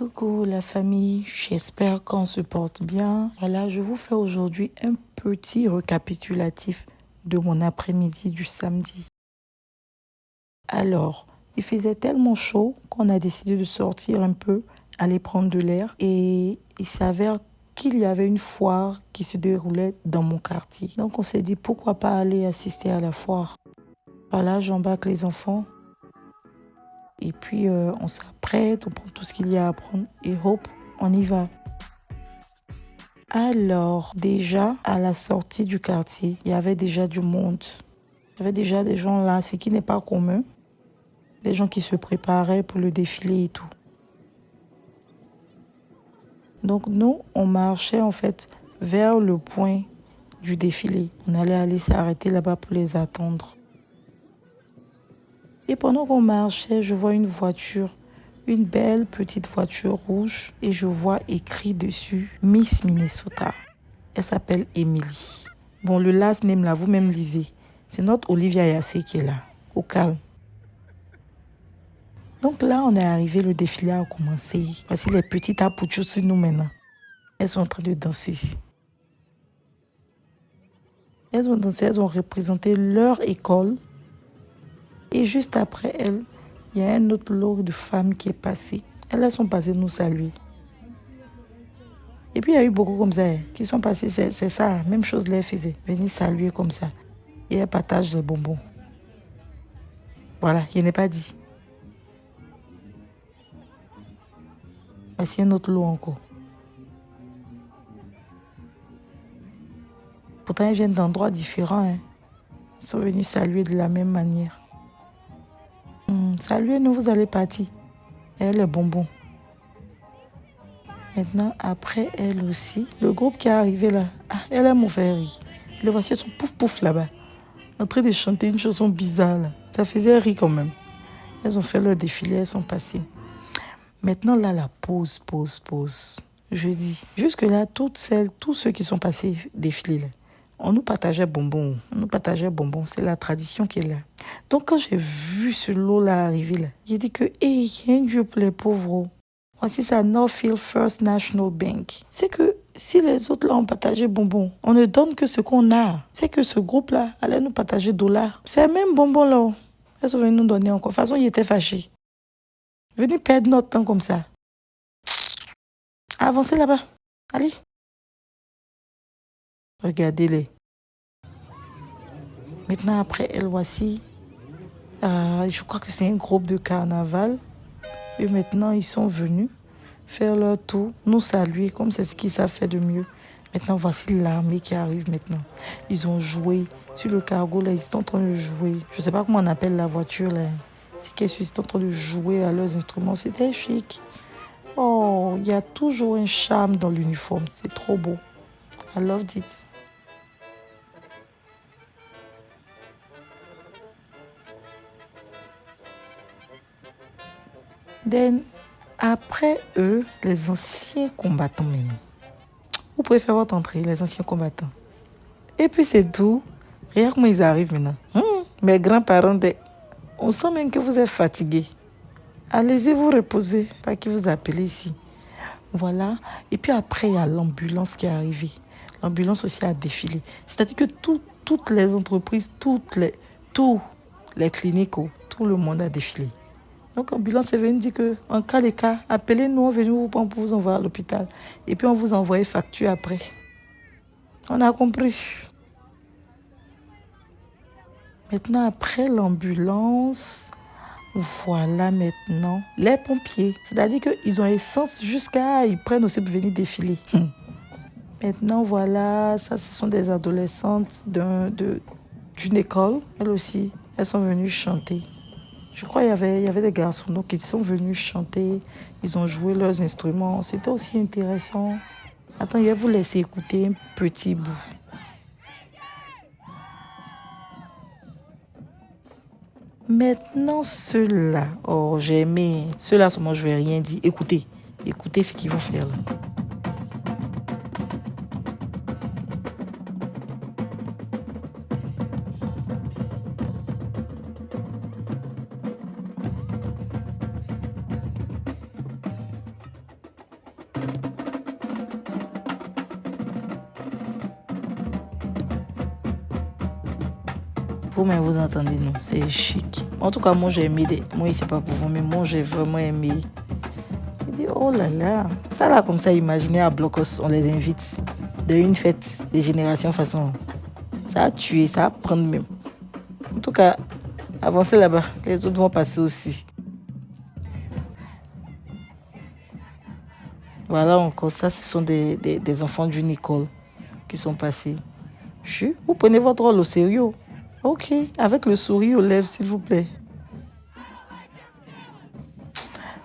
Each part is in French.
Coucou la famille, j'espère qu'on se porte bien. Voilà, je vous fais aujourd'hui un petit récapitulatif de mon après-midi du samedi. Alors, il faisait tellement chaud qu'on a décidé de sortir un peu, aller prendre de l'air. Et il s'avère qu'il y avait une foire qui se déroulait dans mon quartier. Donc on s'est dit pourquoi pas aller assister à la foire. Voilà, j'embarque les enfants. Et puis on s'apprête, on prend tout ce qu'il y a à prendre et hop, on y va. Alors, déjà, à la sortie du quartier, il y avait déjà du monde. Il y avait déjà des gens là, ce qui n'est pas commun. Des gens qui se préparaient pour le défilé et tout. Donc nous, on marchait en fait vers le point du défilé. On allait aller s'arrêter là-bas pour les attendre. Et pendant qu'on marchait, je vois une voiture, une belle petite voiture rouge, et je vois écrit dessus Miss Minnesota. Elle s'appelle Emily. Bon, le last name là, vous-même lisez. C'est notre Olivia Yassé qui est là, au calme. Donc là, on est arrivé, le défilé a commencé. Voici les petites apouchous sur nous maintenant. Elles sont en train de danser. Elles ont dansé, elles ont représenté leur école. Et juste après elles, il y a un autre lot de femmes qui est passé. Elles sont passées nous saluer. Et puis il y a eu beaucoup comme ça qui sont passées, c'est ça, même chose les faisaient. Venir saluer comme ça. Et elles partagent les bonbons. Voilà, il n'est pas dit. Voici un autre lot encore. Pourtant, ils viennent d'endroits différents. Ils sont venus saluer de la même manière. Saluez-nous, vous allez partir. Et les bonbons. Maintenant, après elle aussi, le groupe qui est arrivé là, elle aime me faire rire. Les voici, elles sont pouf pouf là-bas. En train de chanter une chanson bizarre là. Ça faisait rire quand même. Elles ont fait leur défilé, elles sont passées. Maintenant là, la pause. Je dis, jusque-là, tous ceux qui sont passés défiler là, on nous partageait bonbons. C'est la tradition qui est là. Donc quand j'ai vu ce lot-là arriver là, j'ai dit que, il y a un Dieu pour les pauvres. Voici ça, Northfield First National Bank. C'est que si les autres là ont partagé bonbons, on ne donne que ce qu'on a. C'est que ce groupe-là allait nous partager dollars. C'est le même bonbon là. Elles sont venues nous donner encore. De toute façon, ils étaient fâchés. Venez perdre notre temps comme ça. Avancez là-bas. Allez. Regardez-les. Maintenant, après elle, voici. Je crois que c'est un groupe de carnaval. Et maintenant, ils sont venus faire leur tour, nous saluer comme c'est ce qu'ils savent faire de mieux. Maintenant, voici l'armée qui arrive maintenant. Ils ont joué sur le cargo, là, ils sont en train de jouer. Je ne sais pas comment on appelle la voiture, là. C'est qu'ils sont en train de jouer à leurs instruments. C'était chic. Oh, il y a toujours un charme dans l'uniforme. C'est trop beau. I loved it. Then, après eux, les anciens combattants maintenant. Vous pouvez faire votre entrée, les anciens combattants. Et puis c'est tout. Regarde comment ils arrivent maintenant. Mes grands-parents, on sent même que vous êtes fatigués. Allez-y vous reposer, pas qu'ils vous appellent ici. Voilà. Et puis après, il y a l'ambulance qui est arrivée. L'ambulance aussi a défilé. C'est-à-dire que toutes les entreprises, tous les cliniques, tout le monde a défilé. Donc l'ambulance est venue dire que en cas de cas, appelez-nous, on va vous prendre pour vous envoyer à l'hôpital. Et puis on vous envoie une facture après. On a compris. Maintenant, après l'ambulance, voilà maintenant les pompiers. C'est-à-dire qu'ils ont essence jusqu'à... Ils prennent aussi pour venir défiler. Maintenant, voilà, ça, ce sont des adolescentes d'une école. Elles aussi, elles sont venues chanter. Je crois qu'il y avait des garçons, donc ils sont venus chanter. Ils ont joué leurs instruments. C'était aussi intéressant. Attends, je vais vous laisser écouter un petit bout. Maintenant, ceux-là, oh, j'ai aimé. Ceux-là, moi, je ne vais rien dire. Écoutez ce qu'ils vont faire là. Vous, mais vous entendez, non, c'est chic. En tout cas, moi, j'ai aimé. Moi, c'est pas pour vous, mais moi, j'ai vraiment aimé. J'ai dit, oh là là. Ça, là, comme ça, imaginez à Blocos, on les invite de une fête des générations façon. Ça a tué, ça a prendre même. En tout cas, avancez là-bas. Les autres vont passer aussi. Voilà, encore ça, ce sont des enfants d'une école qui sont passés. Vous prenez votre rôle au sérieux. Ok, avec le sourire aux lèvres, s'il vous plaît.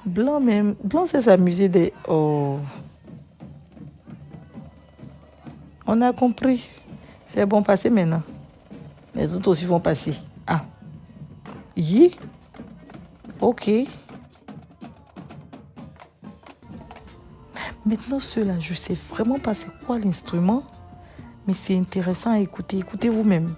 Blanc même. Blanc, c'est s'amuser des... Oh. On a compris. C'est bon, passer maintenant. Les autres aussi vont passer. Ah. Yi. Ok. Maintenant, ceux-là, je sais vraiment pas c'est quoi l'instrument, mais c'est intéressant à écouter. Écoutez vous-même.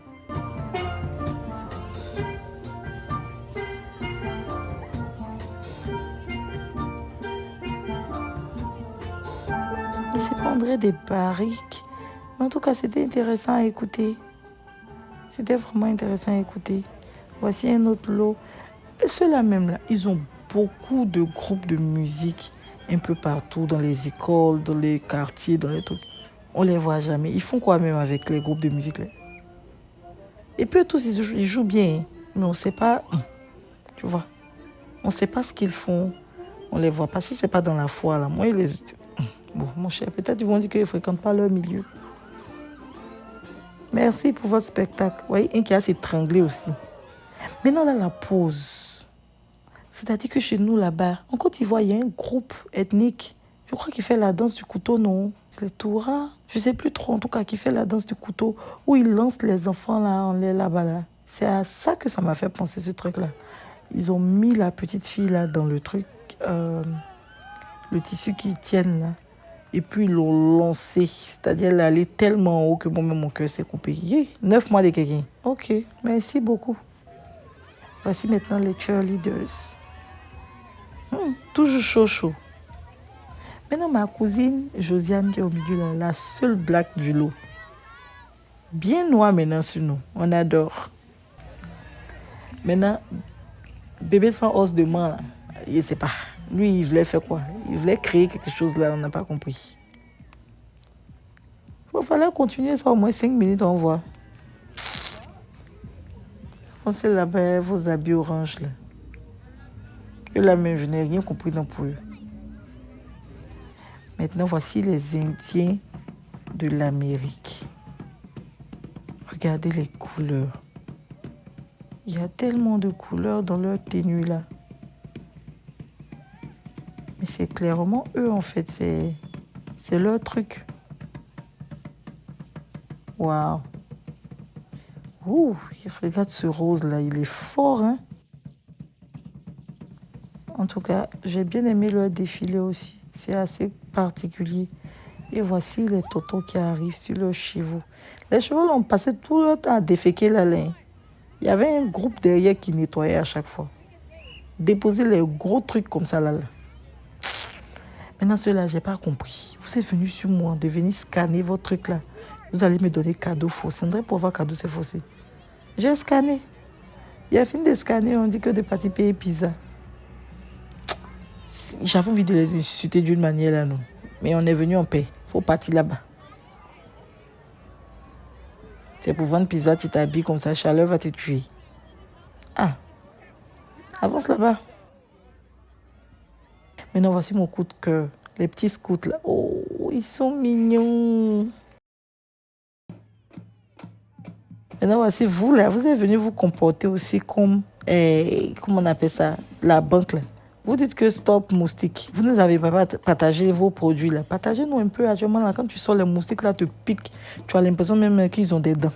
Ils se prendraient des barriques. Mais en tout cas, c'était intéressant à écouter. C'était vraiment intéressant à écouter. Voici un autre lot. Et ceux-là même, là, ils ont beaucoup de groupes de musique un peu partout, dans les écoles, dans les quartiers, dans les trucs. On les voit jamais. Ils font quoi même avec les groupes de musique là? Et puis tous, ils jouent bien, hein. Mais on ne sait pas, tu vois. On ne sait pas ce qu'ils font. On les voit pas. Si c'est pas dans la foi, là, moi, bon, mon cher, peut-être ils vont dire qu'ils ne fréquentent pas leur milieu. Merci pour votre spectacle. Vous voyez, un qui a s'étranglé aussi. Maintenant, là, la pause. C'est-à-dire que chez nous, là-bas, en Côte d'Ivoire, il y a un groupe ethnique. Je crois qu'il fait la danse du couteau, non? C'est les Toura. Je ne sais plus trop, en tout cas, qui fait la danse du couteau, où ils lancent les enfants là, en l'air là-bas. Là. C'est à ça que ça m'a fait penser, ce truc-là. Ils ont mis la petite fille là dans le truc, le tissu qu'ils tiennent là. Et puis ils l'ont lancé. C'est-à-dire, elle est allée tellement haut que moi-même, mon cœur s'est coupé. 9 mois de quelqu'un. Ok, merci beaucoup. Voici maintenant les cheerleaders. Toujours chaud, chaud. Maintenant, ma cousine Josiane qui est au milieu, là, la seule black du lot. Bien noire maintenant sur nous. On adore. Maintenant, bébé sans os de main, là, je ne sais pas. Lui, il voulait faire quoi? Il voulait créer quelque chose là, on n'a pas compris. Il va falloir continuer ça au moins 5 minutes, on voit. Pensez là-bas, vos habits orange là. Eux là même, je n'ai rien compris non pour eux. Maintenant, voici les Indiens de l'Amérique. Regardez les couleurs. Il y a tellement de couleurs dans leur tenue là. Mais c'est clairement eux en fait, c'est leur truc. Waouh. Ouh, regarde ce rose là, il est fort hein. En tout cas, j'ai bien aimé leur défilé aussi. C'est assez particulier. Et voici les totos qui arrivent sur leurs chevaux. Les chevaux ont passé tout le temps à déféquer la laine. Il y avait un groupe derrière qui nettoyait à chaque fois. Déposer les gros trucs comme ça là. Maintenant, ceux-là, je n'ai pas compris. Vous êtes venus sur moi, de venir scanner votre truc là. Vous allez me donner cadeau faux. C'est vrai pour avoir cadeau, c'est faussé. J'ai scanné. Il a fini de scanner, on dit que de partir payer pizza. J'avais envie de les insulter d'une manière là, non. Mais on est venu en paix. Il faut partir là-bas. C'est pour vendre pizza, tu t'habilles comme ça, chaleur va te tuer. Ah, avance là-bas. Maintenant, voici mon coup de cœur. Les petits scouts là. Oh, ils sont mignons. Maintenant, voici vous là. Vous êtes venus vous comporter aussi comme, comment on appelle ça, la banque là. Vous dites que stop moustique. Vous ne avez pas partagé vos produits là. Partagez-nous un peu actuellement là. Quand tu sors les moustiques là, te piquent. Tu as l'impression même qu'ils ont des dents.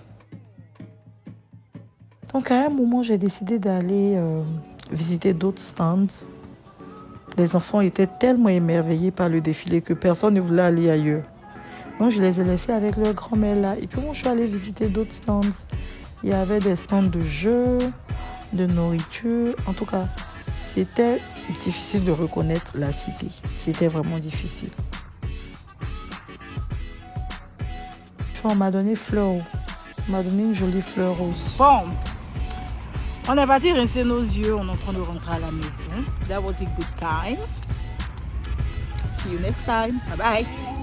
Donc à un moment, j'ai décidé d'aller visiter d'autres stands. Les enfants étaient tellement émerveillés par le défilé que personne ne voulait aller ailleurs. Donc je les ai laissés avec leur grand-mère là. Et puis moi, je suis allée visiter d'autres stands. Il y avait des stands de jeux, de nourriture. En tout cas, c'était difficile de reconnaître la cité. C'était vraiment difficile. On m'a donné fleur. On m'a donné une jolie fleur rose. Bon, On est parti rincer nos yeux. On est en train de rentrer à la maison. That was a good time. See you next time. Bye bye.